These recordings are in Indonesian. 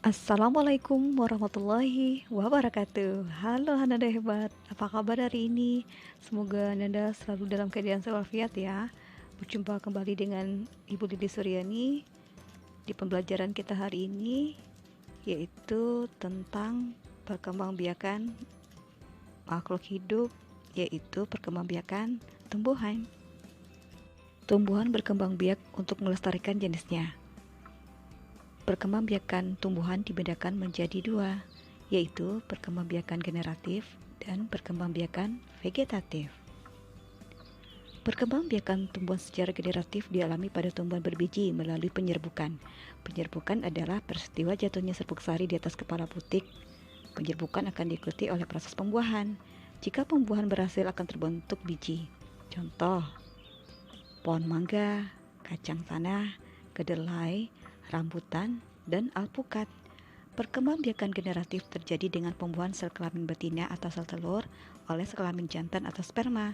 Assalamualaikum warahmatullahi wabarakatuh. Halo Nanda hebat, apa kabar hari ini? Semoga Nanda selalu dalam keadaan walafiat ya. Berjumpa kembali dengan Ibu Lili Suryani di pembelajaran kita hari ini, yaitu tentang perkembangbiakan makhluk hidup, yaitu perkembangbiakan tumbuhan. Tumbuhan berkembang biak untuk melestarikan jenisnya. Perkembangbiakan tumbuhan dibedakan menjadi dua, yaitu perkembangbiakan generatif dan perkembangbiakan vegetatif. Perkembangbiakan tumbuhan secara generatif dialami pada tumbuhan berbiji melalui penyerbukan. Penyerbukan adalah peristiwa jatuhnya serbuk sari di atas kepala putik. Penyerbukan akan diikuti oleh proses pembuahan. Jika pembuahan berhasil akan terbentuk biji. Contoh, pohon mangga, kacang tanah, kedelai, rambutan, dan alpukat. Perkembangbiakan generatif terjadi dengan pembuahan sel kelamin betina atau sel telur oleh sel kelamin jantan atau sperma.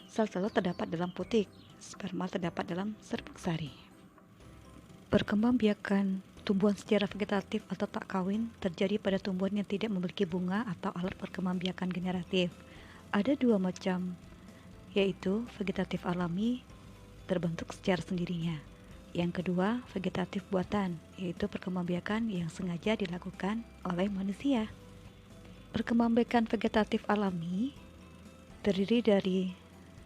Sel telur terdapat dalam putik, sperma terdapat dalam serbuk sari. Perkembangbiakan tumbuhan secara vegetatif atau tak kawin terjadi pada tumbuhan yang tidak memiliki bunga atau alat perkembangbiakan generatif. Ada dua macam, yaitu vegetatif alami terbentuk secara sendirinya. Yang kedua, vegetatif buatan, yaitu perkembangbiakan yang sengaja dilakukan oleh manusia. Perkembangbiakan vegetatif alami terdiri dari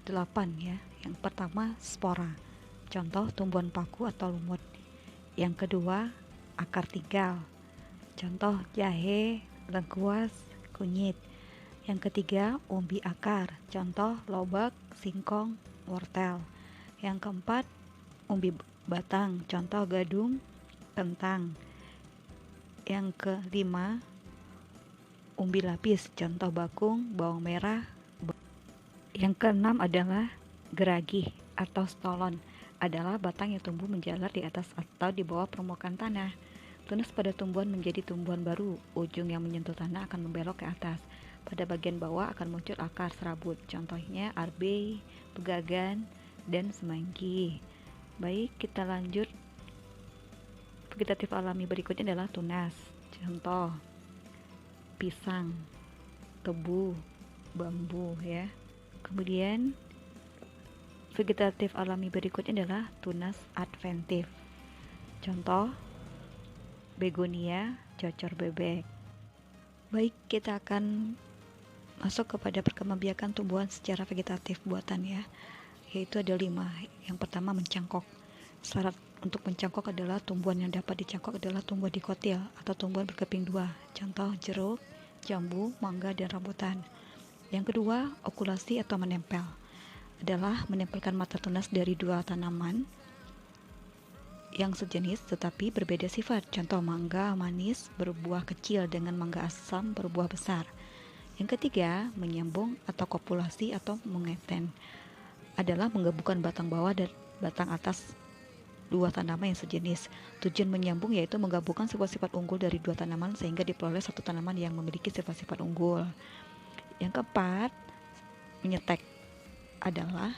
8 ya. Yang pertama, spora. Contoh tumbuhan paku atau lumut. Yang kedua, akar tinggal. Contoh jahe, lengkuas, kunyit. Yang ketiga, umbi akar. Contoh lobak, singkong, wortel. Yang keempat, umbi batang, contoh gadung, kentang. Yang kelima, umbi lapis, contoh bakung, bawang merah. Yang keenam adalah geragi atau stolon, adalah batang yang tumbuh menjalar di atas atau di bawah permukaan tanah. Tunas pada tumbuhan menjadi tumbuhan baru, ujung yang menyentuh tanah akan membelok ke atas. Pada bagian bawah akan muncul akar serabut, contohnya arbe, pegagan, dan semanggi. Baik, kita lanjut. Vegetatif alami berikutnya adalah tunas. Contoh, pisang, tebu, bambu ya. Kemudian vegetatif alami berikutnya adalah tunas adventif. Contoh, begonia, cocor bebek. Baik, kita akan masuk kepada perkembangbiakan tumbuhan secara vegetatif buatan ya. Yaitu ada 5. Yang pertama, mencangkok. Syarat untuk mencangkok adalah tumbuhan yang dapat dicangkok adalah tumbuhan dikotil atau tumbuhan berkeping dua. Contoh jeruk, jambu, mangga, dan rambutan. Yang kedua, okulasi atau menempel adalah menempelkan mata tunas dari dua tanaman yang sejenis tetapi berbeda sifat. Contoh mangga manis berbuah kecil dengan mangga asam berbuah besar. Yang ketiga, menyambung atau kopulasi atau mengeten adalah menggabungkan batang bawah dan batang atas dua tanaman yang sejenis. Tujuan menyambung yaitu menggabungkan sifat-sifat unggul dari dua tanaman sehingga diperoleh satu tanaman yang memiliki sifat-sifat unggul. Yang keempat, menyetek adalah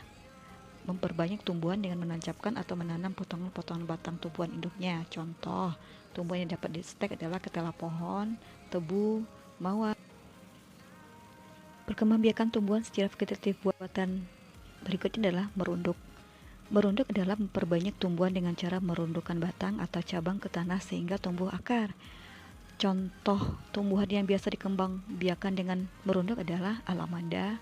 memperbanyak tumbuhan dengan menancapkan atau menanam potongan-potongan batang tumbuhan induknya. Contoh, tumbuhan yang dapat disetek adalah ketela pohon, tebu, mawar. Perkembangbiakan tumbuhan secara vegetatif buatan berikutnya adalah merunduk. Merunduk adalah memperbanyak tumbuhan dengan cara merundukkan batang atau cabang ke tanah sehingga tumbuh akar. Contoh tumbuhan yang biasa dikembangbiakan dengan merunduk adalah alamanda,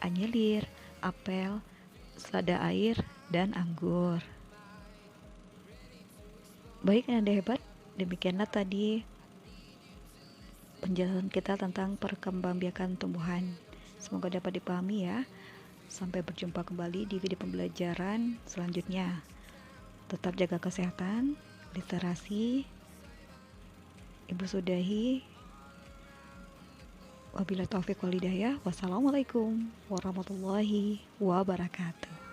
anyelir, apel, selada air, dan anggur. Baik, Anda hebat. Demikianlah tadi penjelasan kita tentang perkembangbiakan tumbuhan. Semoga dapat dipahami ya. Sampai berjumpa kembali di video pembelajaran selanjutnya. Tetap jaga kesehatan, literasi. Ibu sudahi. Wabillahi taufiq wal hidayah. Wassalamualaikum warahmatullahi wabarakatuh.